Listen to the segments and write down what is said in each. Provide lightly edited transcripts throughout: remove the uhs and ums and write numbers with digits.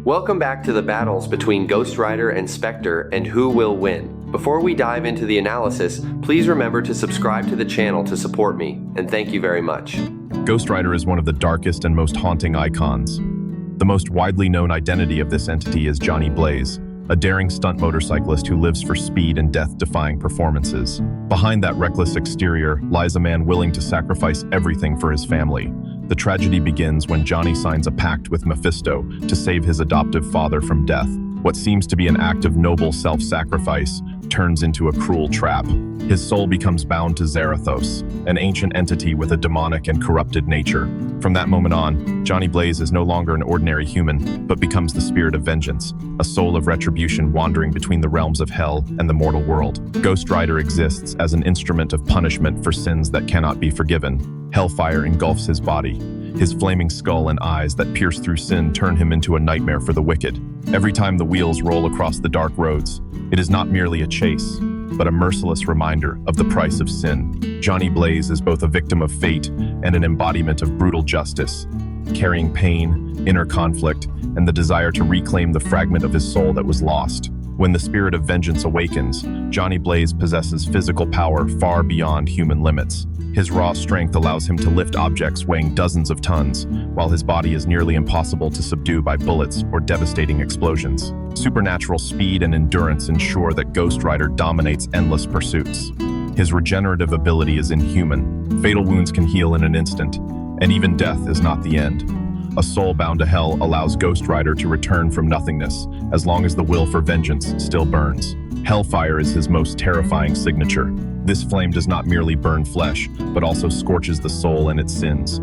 Welcome back to the battles between Ghost Rider and Spectre and who will win. Before we dive into the analysis, please remember to subscribe to the channel to support me, and thank you very much. Ghost Rider is one of the darkest and most haunting icons. The most widely known identity of this entity is Johnny Blaze, a daring stunt motorcyclist who lives for speed and death-defying performances. Behind that reckless exterior lies a man willing to sacrifice everything for his family. The tragedy begins when Johnny signs a pact with Mephisto to save his adoptive father from death. What seems to be an act of noble self-sacrifice turns into a cruel trap. His soul becomes bound to Zarathos, an ancient entity with a demonic and corrupted nature. From that moment on, Johnny Blaze is no longer an ordinary human, but becomes the spirit of vengeance, a soul of retribution wandering between the realms of hell and the mortal world. Ghost Rider exists as an instrument of punishment for sins that cannot be forgiven. Hellfire engulfs his body. His flaming skull and eyes that pierce through sin turn him into a nightmare for the wicked. Every time the wheels roll across the dark roads, it is not merely a chase, but a merciless reminder of the price of sin. Johnny Blaze is both a victim of fate and an embodiment of brutal justice, carrying pain, inner conflict, and the desire to reclaim the fragment of his soul that was lost. When the spirit of vengeance awakens, Johnny Blaze possesses physical power far beyond human limits. His raw strength allows him to lift objects weighing dozens of tons, while his body is nearly impossible to subdue by bullets or devastating explosions. Supernatural speed and endurance ensure that Ghost Rider dominates endless pursuits. His regenerative ability is inhuman. Fatal wounds can heal in an instant, and even death is not the end. A soul bound to hell allows Ghost Rider to return from nothingness, as long as the will for vengeance still burns. Hellfire is his most terrifying signature. This flame does not merely burn flesh, but also scorches the soul and its sins.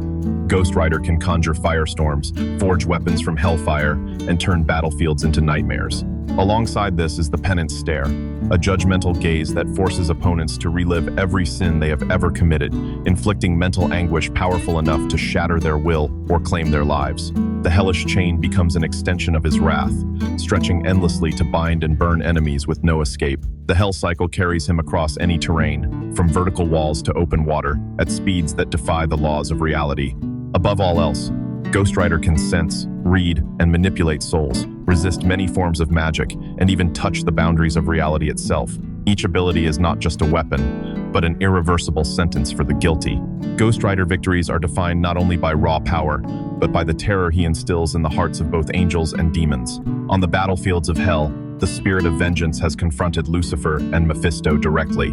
Ghost Rider can conjure firestorms, forge weapons from hellfire, and turn battlefields into nightmares. Alongside this is the penance stare, a judgmental gaze that forces opponents to relive every sin they have ever committed, inflicting mental anguish powerful enough to shatter their will or claim their lives. The hellish chain becomes an extension of his wrath, stretching endlessly to bind and burn enemies with no escape. The hell cycle carries him across any terrain, from vertical walls to open water, at speeds that defy the laws of reality. Above all else, Ghost Rider can sense, read, and manipulate souls, resist many forms of magic, and even touch the boundaries of reality itself. Each ability is not just a weapon, but an irreversible sentence for the guilty. Ghost Rider victories are defined not only by raw power, but by the terror he instills in the hearts of both angels and demons. On the battlefields of hell, the spirit of vengeance has confronted Lucifer and Mephisto directly,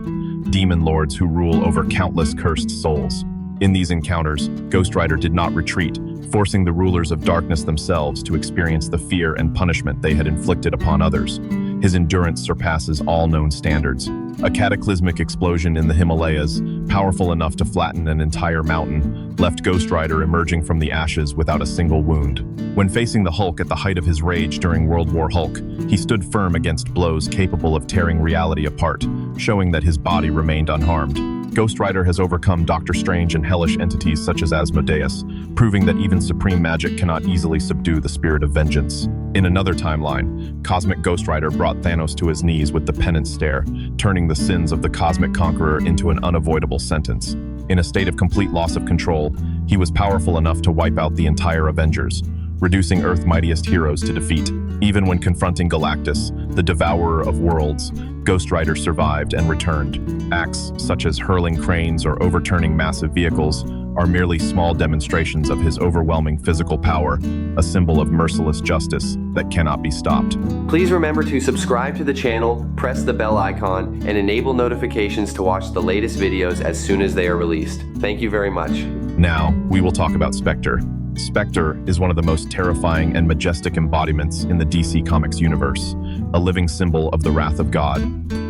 demon lords who rule over countless cursed souls. In these encounters, Ghost Rider did not retreat, forcing the rulers of darkness themselves to experience the fear and punishment they had inflicted upon others. His endurance surpasses all known standards. A cataclysmic explosion in the Himalayas, powerful enough to flatten an entire mountain, left Ghost Rider emerging from the ashes without a single wound. When facing the Hulk at the height of his rage during World War Hulk, he stood firm against blows capable of tearing reality apart, showing that his body remained unharmed. Ghost Rider has overcome Doctor Strange and hellish entities such as Asmodeus, proving that even supreme magic cannot easily subdue the spirit of vengeance. In another timeline, Cosmic Ghost Rider brought Thanos to his knees with the penance stare, turning the sins of the Cosmic Conqueror into an unavoidable sentence. In a state of complete loss of control, he was powerful enough to wipe out the entire Avengers, reducing Earth's mightiest heroes to defeat. Even when confronting Galactus, the devourer of worlds, Ghost Rider survived and returned. Acts such as hurling cranes or overturning massive vehicles are merely small demonstrations of his overwhelming physical power, a symbol of merciless justice that cannot be stopped. Please remember to subscribe to the channel, press the bell icon, and enable notifications to watch the latest videos as soon as they are released. Thank you very much. Now, we will talk about Spectre. Spectre is one of the most terrifying and majestic embodiments in the DC Comics universe, a living symbol of the wrath of God,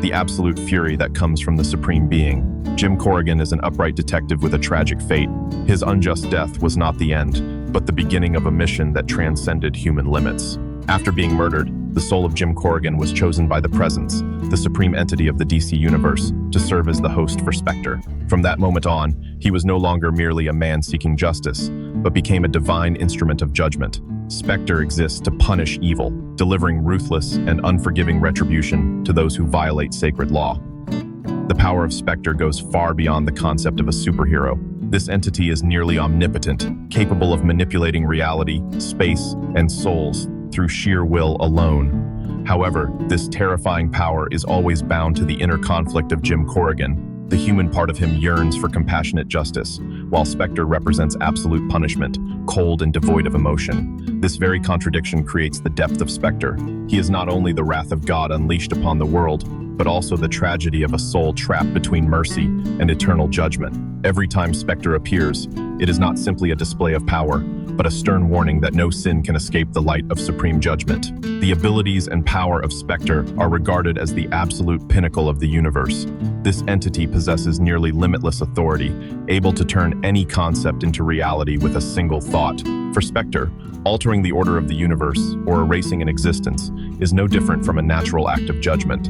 the absolute fury that comes from the Supreme Being. Jim Corrigan is an upright detective with a tragic fate. His unjust death was not the end, but the beginning of a mission that transcended human limits. After being murdered, the soul of Jim Corrigan was chosen by the Presence, the supreme entity of the DC Universe, to serve as the host for Spectre. From that moment on, he was no longer merely a man seeking justice, but became a divine instrument of judgment. Spectre exists to punish evil, delivering ruthless and unforgiving retribution to those who violate sacred law. The power of Spectre goes far beyond the concept of a superhero. This entity is nearly omnipotent, capable of manipulating reality, space, and souls through sheer will alone. However, this terrifying power is always bound to the inner conflict of Jim Corrigan. The human part of him yearns for compassionate justice, while Spectre represents absolute punishment, cold and devoid of emotion. This very contradiction creates the depth of Spectre. He is not only the wrath of God unleashed upon the world, but also the tragedy of a soul trapped between mercy and eternal judgment. Every time Spectre appears, it is not simply a display of power, but a stern warning that no sin can escape the light of supreme judgment. The abilities and power of Spectre are regarded as the absolute pinnacle of the universe. This entity possesses nearly limitless authority, able to turn any concept into reality with a single thought. For Spectre, altering the order of the universe, or erasing an existence, is no different from a natural act of judgment.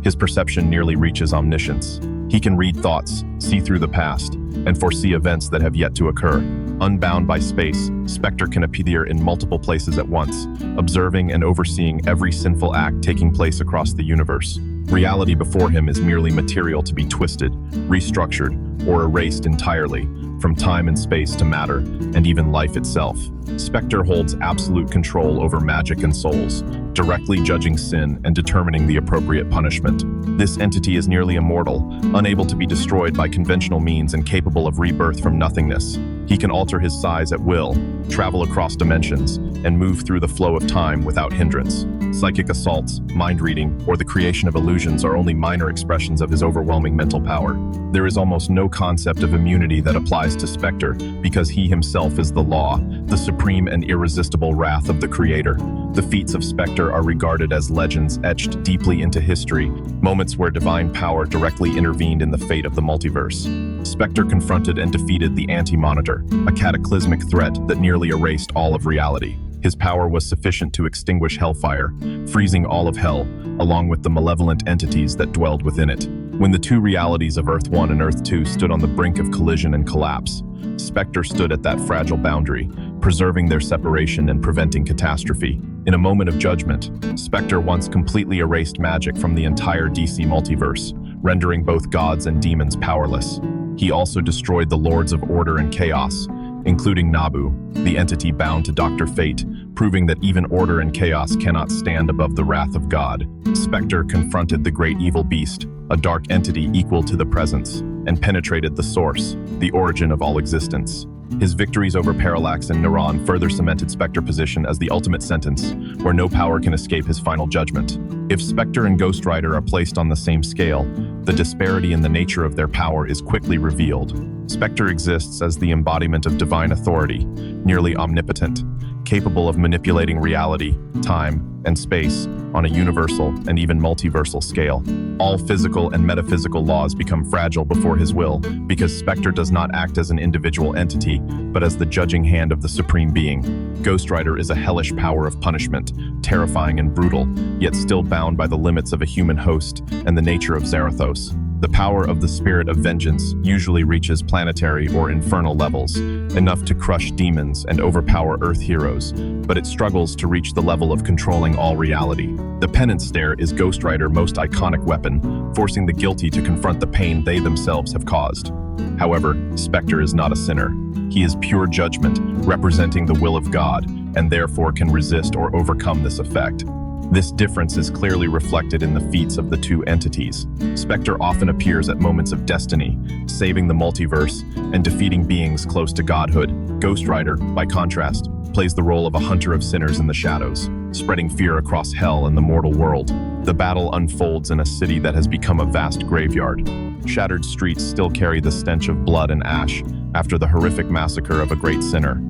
His perception nearly reaches omniscience. He can read thoughts, see through the past, and foresee events that have yet to occur. Unbound by space, Spectre can appear in multiple places at once, observing and overseeing every sinful act taking place across the universe. Reality before him is merely material to be twisted, restructured, or erased entirely, from time and space to matter, and even life itself. Spectre holds absolute control over magic and souls, directly judging sin and determining the appropriate punishment. This entity is nearly immortal, unable to be destroyed by conventional means and capable of rebirth from nothingness. He can alter his size at will, travel across dimensions, and move through the flow of time without hindrance. Psychic assaults, mind reading, or the creation of illusions are only minor expressions of his overwhelming mental power. There is almost no concept of immunity that applies to Spectre, because he himself is the law, the supreme and irresistible wrath of the Creator. The feats of Spectre are regarded as legends etched deeply into history, moments where divine power directly intervened in the fate of the multiverse. Spectre confronted and defeated the Anti-Monitor, a cataclysmic threat that nearly erased all of reality. His power was sufficient to extinguish Hellfire, freezing all of Hell, along with the malevolent entities that dwelled within it. When the two realities of Earth 1 and Earth 2 stood on the brink of collision and collapse, Spectre stood at that fragile boundary, preserving their separation and preventing catastrophe. In a moment of judgment, Spectre once completely erased magic from the entire DC multiverse, rendering both gods and demons powerless. He also destroyed the Lords of Order and Chaos, including Nabu, the entity bound to Dr. Fate, proving that even order and chaos cannot stand above the wrath of God. Spectre confronted the great evil beast, a dark entity equal to the presence, and penetrated the source, the origin of all existence. His victories over Parallax and Neuron further cemented Spectre's position as the ultimate sentence, where no power can escape his final judgment. If Spectre and Ghost Rider are placed on the same scale, the disparity in the nature of their power is quickly revealed. Spectre exists as the embodiment of divine authority, nearly omnipotent, capable of manipulating reality, time, and space on a universal and even multiversal scale. All physical and metaphysical laws become fragile before his will, because Spectre does not act as an individual entity, but as the judging hand of the Supreme Being. Ghost Rider is a hellish power of punishment, terrifying and brutal, yet still bound by the limits of a human host and the nature of Zarathos. The power of the spirit of vengeance usually reaches planetary or infernal levels, enough to crush demons and overpower Earth heroes, but it struggles to reach the level of controlling all reality. The penance stare is Ghost Rider's most iconic weapon, forcing the guilty to confront the pain they themselves have caused. However, Spectre is not a sinner. He is pure judgment, representing the will of God, and therefore can resist or overcome this effect. This difference is clearly reflected in the feats of the two entities. Spectre often appears at moments of destiny, saving the multiverse and defeating beings close to godhood. Ghost Rider, by contrast, plays the role of a hunter of sinners in the shadows, spreading fear across hell and the mortal world. The battle unfolds in a city that has become a vast graveyard. Shattered streets still carry the stench of blood and ash after the horrific massacre of a great sinner.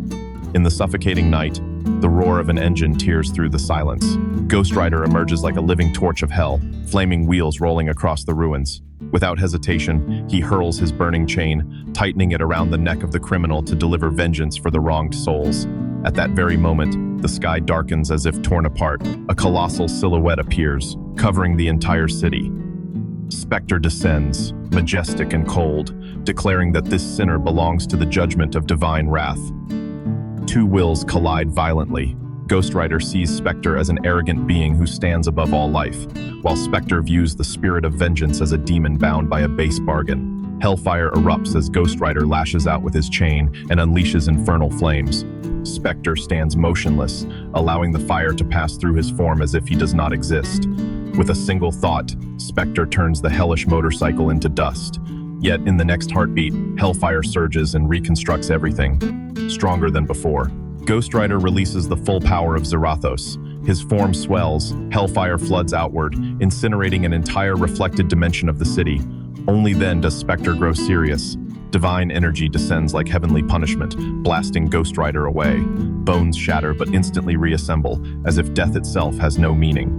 In the suffocating night, the roar of an engine tears through the silence. Ghost Rider emerges like a living torch of hell, flaming wheels rolling across the ruins. Without hesitation, he hurls his burning chain, tightening it around the neck of the criminal to deliver vengeance for the wronged souls. At that very moment, the sky darkens as if torn apart. A colossal silhouette appears, covering the entire city. Spectre descends, majestic and cold, declaring that this sinner belongs to the judgment of divine wrath. Two wills collide violently. Ghost Rider sees Spectre as an arrogant being who stands above all life, while Spectre views the spirit of vengeance as a demon bound by a base bargain. Hellfire erupts as Ghost Rider lashes out with his chain and unleashes infernal flames. Spectre stands motionless, allowing the fire to pass through his form as if he does not exist. With a single thought, Spectre turns the hellish motorcycle into dust. Yet in the next heartbeat, hellfire surges and reconstructs everything, stronger than before. Ghost Rider releases the full power of Zarathos. His form swells, hellfire floods outward, incinerating an entire reflected dimension of the city. Only then does Spectre grow serious. Divine energy descends like heavenly punishment, blasting Ghost Rider away. Bones shatter but instantly reassemble, as if death itself has no meaning.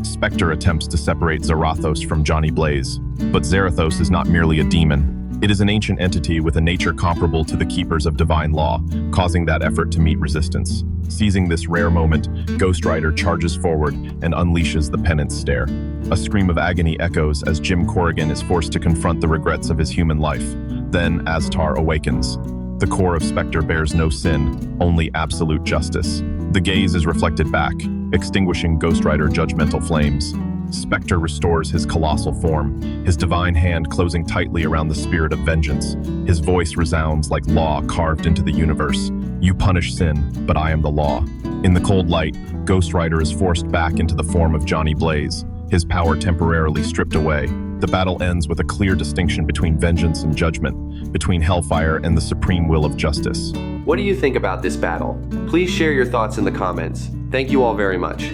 Spectre attempts to separate Zarathos from Johnny Blaze, but Zarathos is not merely a demon. It is an ancient entity with a nature comparable to the Keepers of Divine Law, causing that effort to meet resistance. Seizing this rare moment, Ghost Rider charges forward and unleashes the penance stare. A scream of agony echoes as Jim Corrigan is forced to confront the regrets of his human life. Then Aztar awakens. The core of Spectre bears no sin, only absolute justice. The gaze is reflected back, extinguishing Ghost Rider judgmental flames. Spectre restores his colossal form, his divine hand closing tightly around the spirit of vengeance. His voice resounds like law carved into the universe. You punish sin, but I am the law. In the cold light, Ghost Rider is forced back into the form of Johnny Blaze, his power temporarily stripped away. The battle ends with a clear distinction between vengeance and judgment, between hellfire and the supreme will of justice. What do you think about this battle? Please share your thoughts in the comments. Thank you all very much.